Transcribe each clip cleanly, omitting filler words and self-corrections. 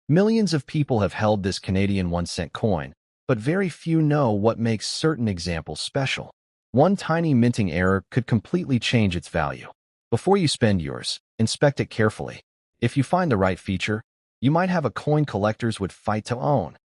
Millions of people have held this Canadian 1-cent coin, but very few know what makes certain examples special. One tiny minting error could completely change its value. Before you spend yours, inspect it carefully. If you find the right feature, you might have a coin collectors would fight to own.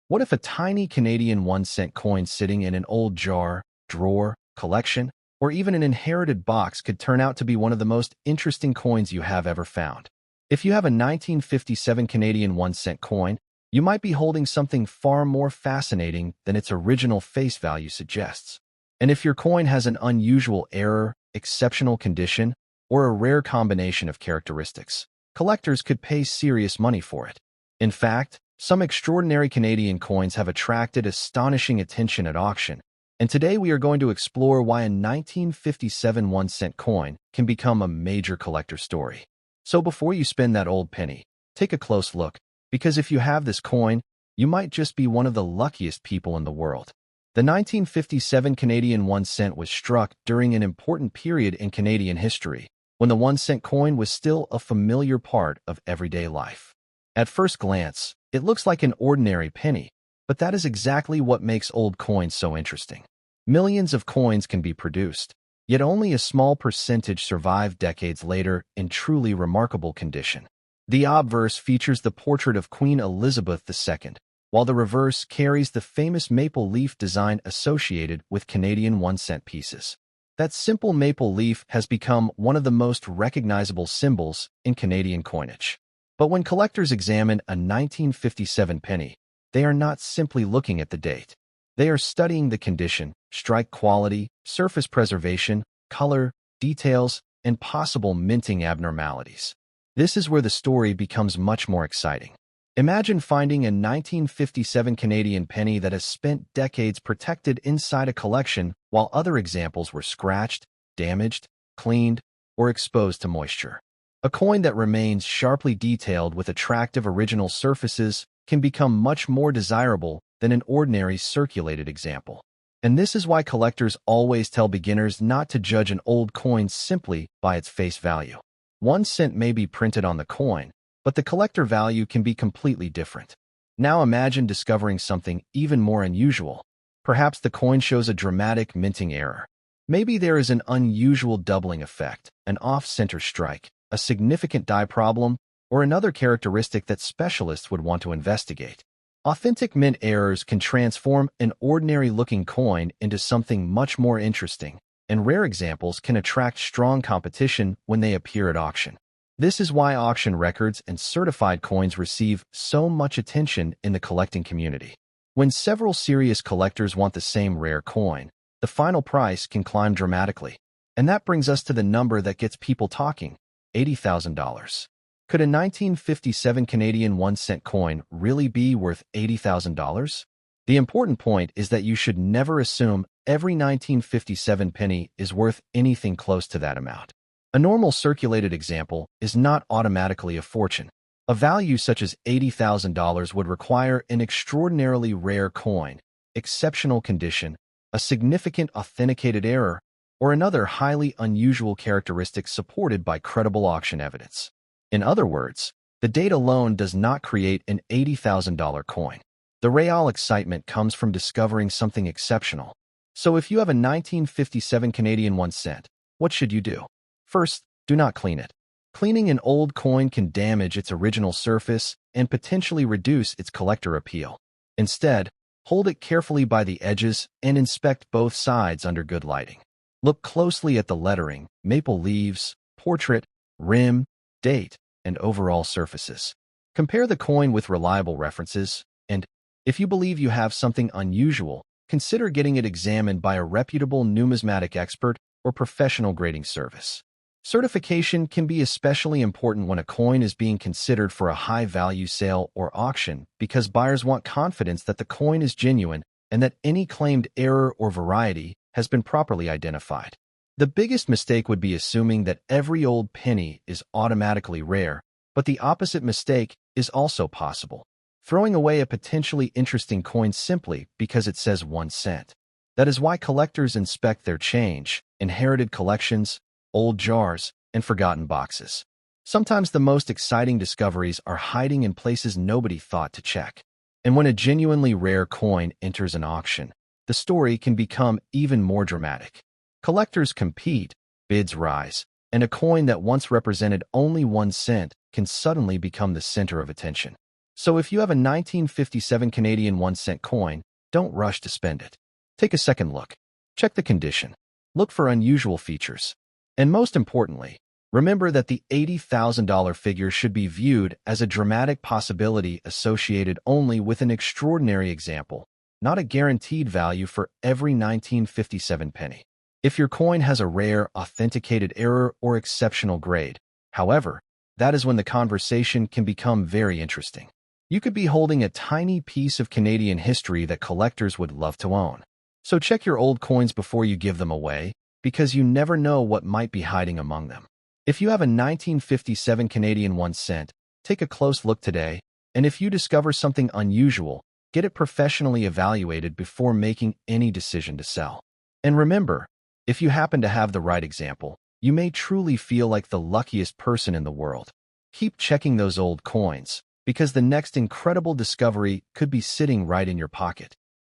What if a tiny Canadian 1-cent coin sitting in an old jar, drawer, collection, or even an inherited box could turn out to be one of the most interesting coins you have ever found? If you have a 1957 Canadian 1-cent coin, you might be holding something far more fascinating than its original face value suggests. And if your coin has an unusual error, exceptional condition, or a rare combination of characteristics, collectors could pay serious money for it. In fact, some extraordinary Canadian coins have attracted astonishing attention at auction, and today we are going to explore why a 1957 1-cent coin can become a major collector story. So before you spend that old penny, take a close look, because if you have this coin, you might just be one of the luckiest people in the world. The 1957 Canadian 1-cent was struck during an important period in Canadian history, when the 1-cent coin was still a familiar part of everyday life. At first glance, it looks like an ordinary penny, but that is exactly what makes old coins so interesting. Millions of coins can be produced, yet only a small percentage survive decades later in truly remarkable condition. The obverse features the portrait of Queen Elizabeth II, while the reverse carries the famous maple leaf design associated with Canadian 1-cent pieces. That simple maple leaf has become one of the most recognizable symbols in Canadian coinage. But when collectors examine a 1957 penny, they are not simply looking at the date. They are studying the condition, strike quality, surface preservation, color, details, and possible minting abnormalities. This is where the story becomes much more exciting. Imagine finding a 1957 Canadian penny that has spent decades protected inside a collection while other examples were scratched, damaged, cleaned, or exposed to moisture. A coin that remains sharply detailed with attractive original surfaces can become much more desirable than an ordinary circulated example. And this is why collectors always tell beginners not to judge an old coin simply by its face value. 1 cent may be printed on the coin, but the collector value can be completely different. Now imagine discovering something even more unusual. Perhaps the coin shows a dramatic minting error. Maybe there is an unusual doubling effect, an off-center strike, a significant die problem, or another characteristic that specialists would want to investigate. Authentic mint errors can transform an ordinary-looking coin into something much more interesting, and rare examples can attract strong competition when they appear at auction. This is why auction records and certified coins receive so much attention in the collecting community. When several serious collectors want the same rare coin, the final price can climb dramatically. And that brings us to the number that gets people talking, $80,000. Could a 1957 Canadian 1-cent coin really be worth $80,000? The important point is that you should never assume every 1957 penny is worth anything close to that amount. A normal circulated example is not automatically a fortune. A value such as $80,000 would require an extraordinarily rare coin, exceptional condition, a significant authenticated error, or another highly unusual characteristic supported by credible auction evidence. In other words, the date alone does not create an $80,000 coin. The real excitement comes from discovering something exceptional. So if you have a 1957 Canadian 1 cent, what should you do? First, do not clean it. Cleaning an old coin can damage its original surface and potentially reduce its collector appeal. Instead, hold it carefully by the edges and inspect both sides under good lighting. Look closely at the lettering, maple leaves, portrait, rim, date, and overall surfaces. Compare the coin with reliable references, and, if you believe you have something unusual, consider getting it examined by a reputable numismatic expert or professional grading service. Certification can be especially important when a coin is being considered for a high-value sale or auction because buyers want confidence that the coin is genuine and that any claimed error or variety has been properly identified. The biggest mistake would be assuming that every old penny is automatically rare, but the opposite mistake is also possible. Throwing away a potentially interesting coin simply because it says 1 cent. That is why collectors inspect their change, inherited collections, old jars, and forgotten boxes. Sometimes the most exciting discoveries are hiding in places nobody thought to check. And when a genuinely rare coin enters an auction, the story can become even more dramatic. Collectors compete, bids rise, and a coin that once represented only 1 cent can suddenly become the center of attention. So if you have a 1957 Canadian 1 cent coin, don't rush to spend it. Take a second look. Check the condition. Look for unusual features. And most importantly, remember that the $80,000 figure should be viewed as a dramatic possibility associated only with an extraordinary example, not a guaranteed value for every 1957 penny. If your coin has a rare, authenticated error or exceptional grade, however, that is when the conversation can become very interesting. You could be holding a tiny piece of Canadian history that collectors would love to own. So check your old coins before you give them away, because you never know what might be hiding among them. If you have a 1957 Canadian 1 cent, take a close look today, and if you discover something unusual, get it professionally evaluated before making any decision to sell. And remember, if you happen to have the right example, you may truly feel like the luckiest person in the world. Keep checking those old coins, because the next incredible discovery could be sitting right in your pocket.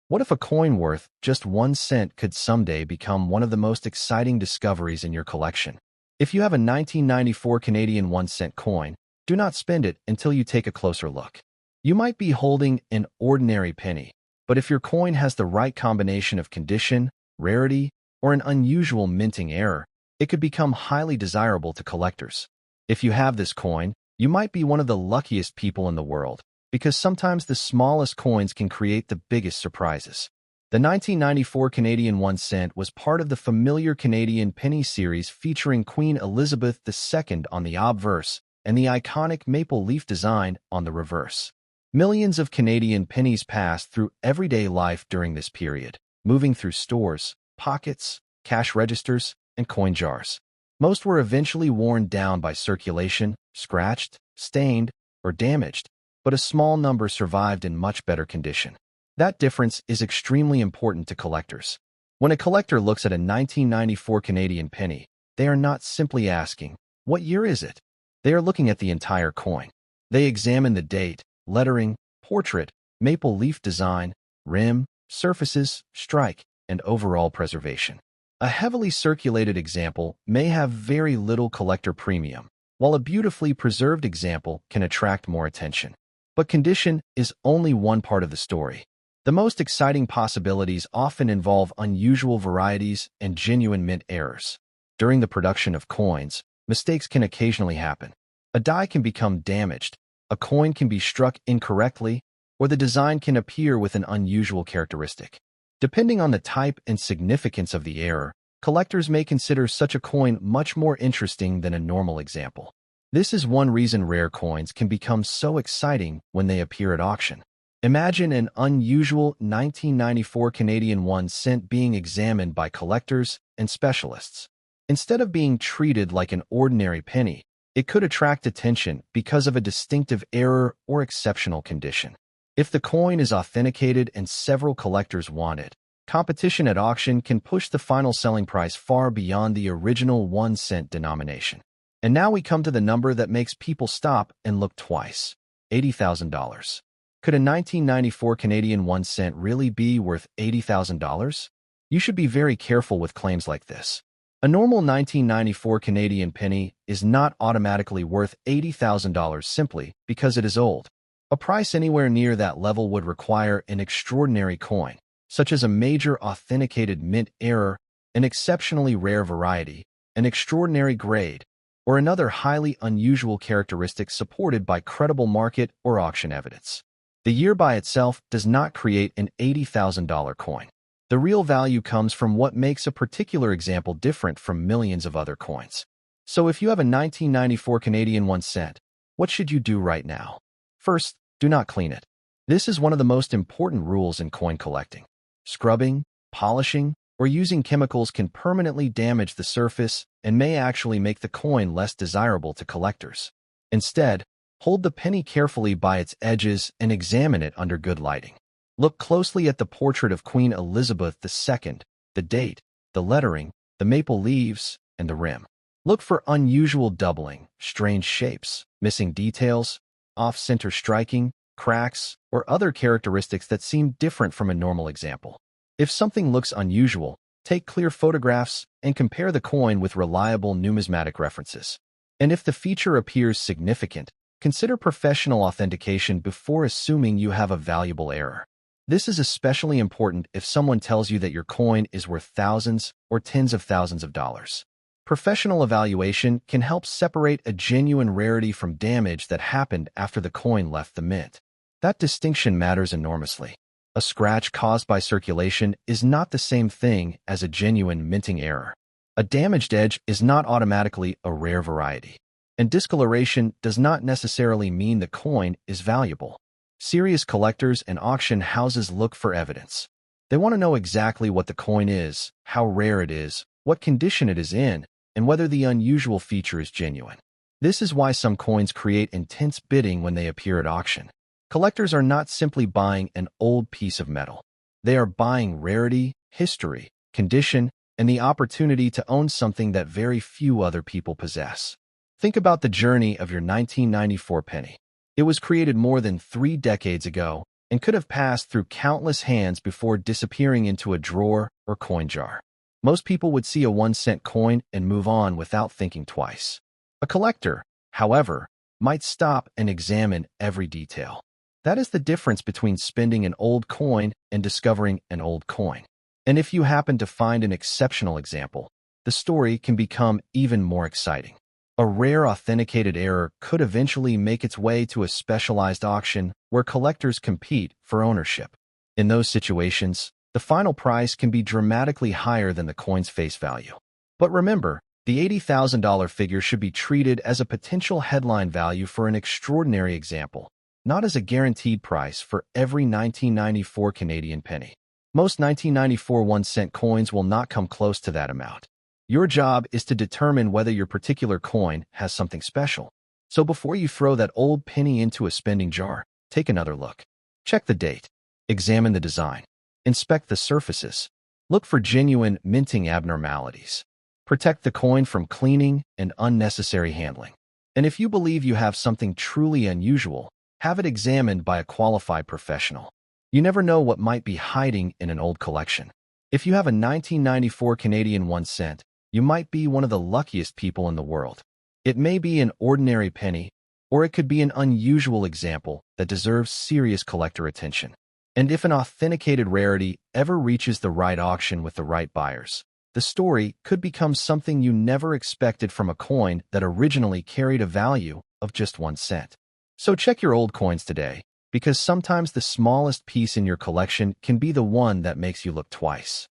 What if a coin worth just 1 cent could someday become one of the most exciting discoveries in your collection? If you have a 1994 Canadian 1 cent coin, do not spend it until you take a closer look. You might be holding an ordinary penny, but if your coin has the right combination of condition, rarity, or an unusual minting error, it could become highly desirable to collectors. If you have this coin, you might be one of the luckiest people in the world, because sometimes the smallest coins can create the biggest surprises. The 1994 Canadian 1 cent was part of the familiar Canadian penny series featuring Queen Elizabeth II on the obverse and the iconic maple leaf design on the reverse. Millions of Canadian pennies passed through everyday life during this period, moving through stores, pockets, cash registers, and coin jars. Most were eventually worn down by circulation, scratched, stained, or damaged, but a small number survived in much better condition. That difference is extremely important to collectors. When a collector looks at a 1994 Canadian penny, they are not simply asking, "What year is it?" They are looking at the entire coin. They examine the date, lettering, portrait, maple leaf design, rim, surfaces, strike, and overall preservation. A heavily circulated example may have very little collector premium, while a beautifully preserved example can attract more attention. But condition is only one part of the story. The most exciting possibilities often involve unusual varieties and genuine mint errors. During the production of coins, mistakes can occasionally happen. A die can become damaged, a coin can be struck incorrectly, or the design can appear with an unusual characteristic. Depending on the type and significance of the error, collectors may consider such a coin much more interesting than a normal example. This is one reason rare coins can become so exciting when they appear at auction. Imagine an unusual 1994 Canadian 1 cent being examined by collectors and specialists. Instead of being treated like an ordinary penny, it could attract attention because of a distinctive error or exceptional condition. If the coin is authenticated and several collectors want it, competition at auction can push the final selling price far beyond the original 1 cent denomination. And now we come to the number that makes people stop and look twice: $80,000. Could a 1994 Canadian 1 cent really be worth $80,000? You should be very careful with claims like this. A normal 1994 Canadian penny is not automatically worth $80,000 simply because it is old. A price anywhere near that level would require an extraordinary coin, such as a major authenticated mint error, an exceptionally rare variety, an extraordinary grade, or another highly unusual characteristic supported by credible market or auction evidence. The year by itself does not create an $80,000 coin. The real value comes from what makes a particular example different from millions of other coins. So if you have a 1994 Canadian 1 cent, what should you do right now? First, do not clean it. This is one of the most important rules in coin collecting. Scrubbing, polishing, or using chemicals can permanently damage the surface and may actually make the coin less desirable to collectors. Instead, hold the penny carefully by its edges and examine it under good lighting. Look closely at the portrait of Queen Elizabeth II, the date, the lettering, the maple leaves, and the rim. Look for unusual doubling, strange shapes, missing details, off-center striking, cracks, or other characteristics that seem different from a normal example. If something looks unusual, take clear photographs and compare the coin with reliable numismatic references. And if the feature appears significant, consider professional authentication before assuming you have a valuable error. This is especially important if someone tells you that your coin is worth thousands or tens of thousands of dollars. Professional evaluation can help separate a genuine rarity from damage that happened after the coin left the mint. That distinction matters enormously. A scratch caused by circulation is not the same thing as a genuine minting error. A damaged edge is not automatically a rare variety. And discoloration does not necessarily mean the coin is valuable. Serious collectors and auction houses look for evidence. They want to know exactly what the coin is, how rare it is, what condition it is in, and whether the unusual feature is genuine. This is why some coins create intense bidding when they appear at auction. Collectors are not simply buying an old piece of metal. They are buying rarity, history, condition, and the opportunity to own something that very few other people possess. Think about the journey of your 1994 penny. It was created more than 3 decades ago and could have passed through countless hands before disappearing into a drawer or coin jar. Most people would see a 1-cent coin and move on without thinking twice. A collector, however, might stop and examine every detail. That is the difference between spending an old coin and discovering an old coin. And if you happen to find an exceptional example, the story can become even more exciting. A rare authenticated error could eventually make its way to a specialized auction where collectors compete for ownership. In those situations, the final price can be dramatically higher than the coin's face value. But remember, the $80,000 figure should be treated as a potential headline value for an extraordinary example, not as a guaranteed price for every 1994 Canadian penny. Most 1994 1-cent coins will not come close to that amount. Your job is to determine whether your particular coin has something special. So before you throw that old penny into a spending jar, take another look. Check the date. Examine the design. Inspect the surfaces. Look for genuine minting abnormalities. Protect the coin from cleaning and unnecessary handling. And if you believe you have something truly unusual, have it examined by a qualified professional. You never know what might be hiding in an old collection. If you have a 1994 Canadian 1-cent, you might be one of the luckiest people in the world. It may be an ordinary penny, or it could be an unusual example that deserves serious collector attention. And if an authenticated rarity ever reaches the right auction with the right buyers, the story could become something you never expected from a coin that originally carried a value of just 1 cent. So check your old coins today, because sometimes the smallest piece in your collection can be the one that makes you look twice.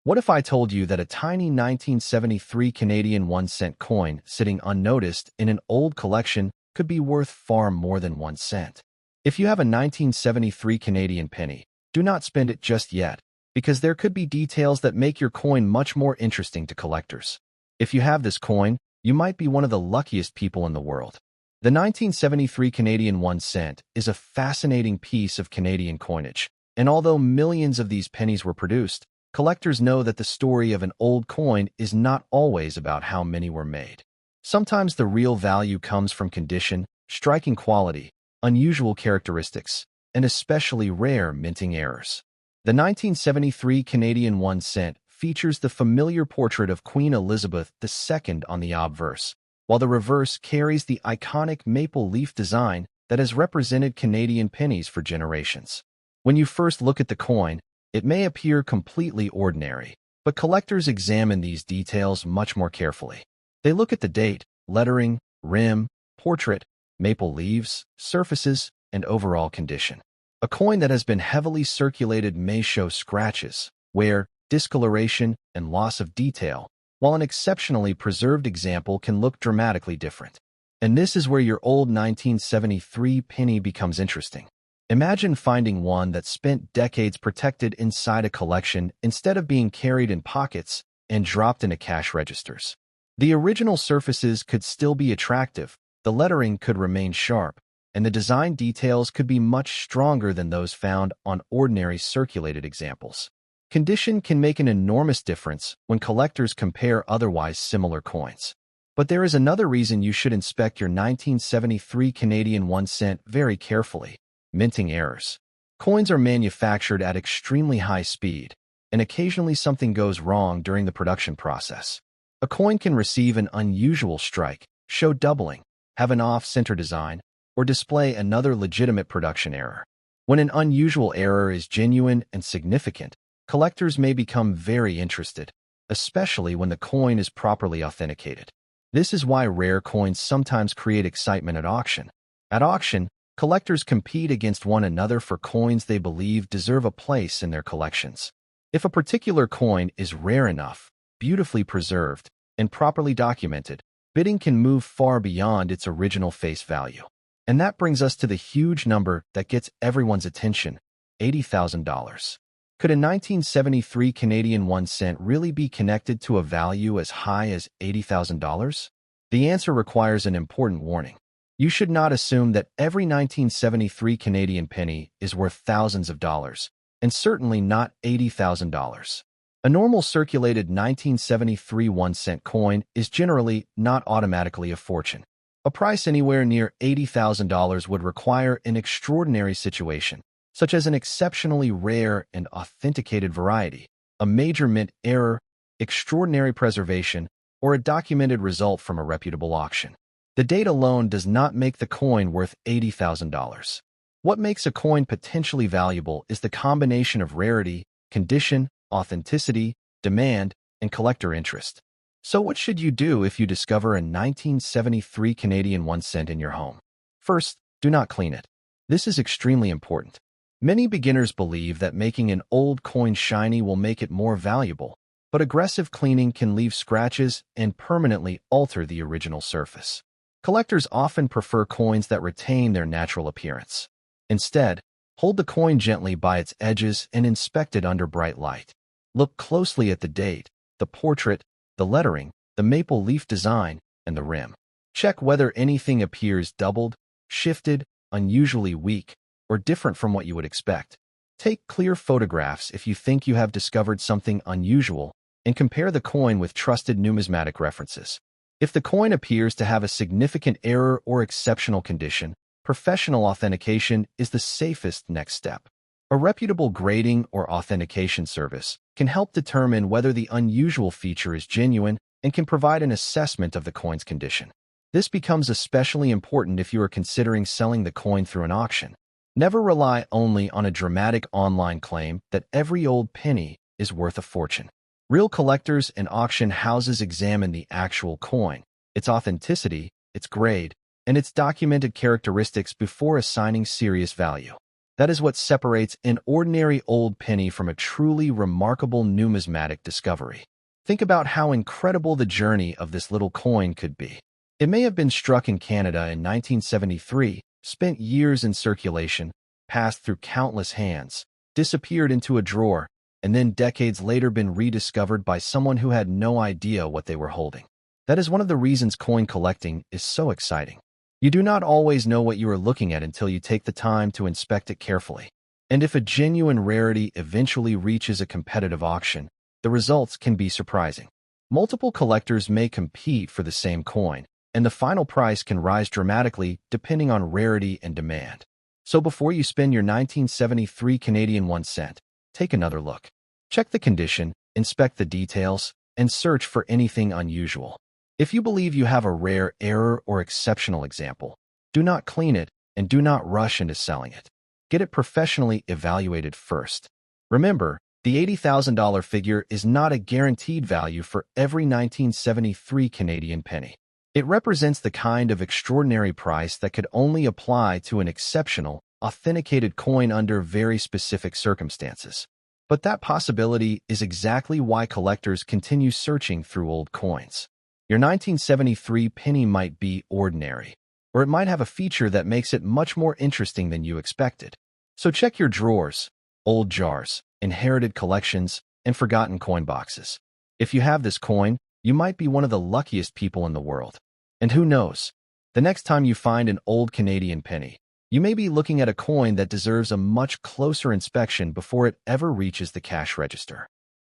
What if I told you that a tiny 1973 Canadian 1-cent coin sitting unnoticed in an old collection could be worth far more than 1 cent? If you have a 1973 Canadian penny, do not spend it just yet, because there could be details that make your coin much more interesting to collectors. If you have this coin, you might be one of the luckiest people in the world. The 1973 Canadian 1 cent is a fascinating piece of Canadian coinage, and although millions of these pennies were produced, collectors know that the story of an old coin is not always about how many were made. Sometimes the real value comes from condition, striking quality, unusual characteristics, and especially rare minting errors. The 1973 Canadian 1 cent features the familiar portrait of Queen Elizabeth II on the obverse, while the reverse carries the iconic maple leaf design that has represented Canadian pennies for generations. When you first look at the coin, it may appear completely ordinary, but collectors examine these details much more carefully. They look at the date, lettering, rim, portrait, maple leaves, surfaces, and overall condition. A coin that has been heavily circulated may show scratches, wear, discoloration, and loss of detail, while an exceptionally preserved example can look dramatically different. And this is where your old 1973 penny becomes interesting. Imagine finding one that spent decades protected inside a collection instead of being carried in pockets and dropped into cash registers. The original surfaces could still be attractive, the lettering could remain sharp, and the design details could be much stronger than those found on ordinary circulated examples. Condition can make an enormous difference when collectors compare otherwise similar coins. But there is another reason you should inspect your 1973 Canadian 1 cent very carefully: minting errors. Coins are manufactured at extremely high speed, and occasionally something goes wrong during the production process. A coin can receive an unusual strike, show doubling, have an off-center design, or display another legitimate production error. When an unusual error is genuine and significant, collectors may become very interested, especially when the coin is properly authenticated. This is why rare coins sometimes create excitement at auction. At auction, collectors compete against one another for coins they believe deserve a place in their collections. If a particular coin is rare enough, beautifully preserved, and properly documented, bidding can move far beyond its original face value. And that brings us to the huge number that gets everyone's attention: $80,000. Could a 1973 Canadian 1 cent really be connected to a value as high as $80,000? The answer requires an important warning. You should not assume that every 1973 Canadian penny is worth thousands of dollars, and certainly not $80,000. A normal circulated 1973 1 cent coin is generally not automatically a fortune. A price anywhere near $80,000 would require an extraordinary situation, such as an exceptionally rare and authenticated variety, a major mint error, extraordinary preservation, or a documented result from a reputable auction. The date alone does not make the coin worth $80,000. What makes a coin potentially valuable is the combination of rarity, condition, authenticity, demand, and collector interest. So what should you do if you discover a 1973 Canadian 1 cent in your home? First, do not clean it. This is extremely important. Many beginners believe that making an old coin shiny will make it more valuable, but aggressive cleaning can leave scratches and permanently alter the original surface. Collectors often prefer coins that retain their natural appearance. Instead, hold the coin gently by its edges and inspect it under bright light. Look closely at the date, the portrait, the lettering, the maple leaf design, and the rim. Check whether anything appears doubled, shifted, unusually weak, or different from what you would expect. Take clear photographs if you think you have discovered something unusual, and compare the coin with trusted numismatic references. If the coin appears to have a significant error or exceptional condition, professional authentication is the safest next step. A reputable grading or authentication service can help determine whether the unusual feature is genuine and can provide an assessment of the coin's condition. This becomes especially important if you are considering selling the coin through an auction. Never rely only on a dramatic online claim that every old penny is worth a fortune. Real collectors and auction houses examine the actual coin, its authenticity, its grade, and its documented characteristics before assigning serious value. That is what separates an ordinary old penny from a truly remarkable numismatic discovery. Think about how incredible the journey of this little coin could be. It may have been struck in Canada in 1973, spent years in circulation, passed through countless hands, disappeared into a drawer, and then decades later been rediscovered by someone who had no idea what they were holding. That is one of the reasons coin collecting is so exciting. You do not always know what you are looking at until you take the time to inspect it carefully. And if a genuine rarity eventually reaches a competitive auction, the results can be surprising. Multiple collectors may compete for the same coin, and the final price can rise dramatically depending on rarity and demand. So before you spend your 1973 Canadian 1 cent, take another look. Check the condition, inspect the details, and search for anything unusual. If you believe you have a rare error or exceptional example, do not clean it and do not rush into selling it. Get it professionally evaluated first. Remember, the $80,000 figure is not a guaranteed value for every 1973 Canadian penny. It represents the kind of extraordinary price that could only apply to an exceptional, authenticated coin under very specific circumstances. But that possibility is exactly why collectors continue searching through old coins. Your 1973 penny might be ordinary, or it might have a feature that makes it much more interesting than you expected. So check your drawers, old jars, inherited collections, and forgotten coin boxes. If you have this coin, you might be one of the luckiest people in the world. And who knows, the next time you find an old Canadian penny, you may be looking at a coin that deserves a much closer inspection before it ever reaches the cash register.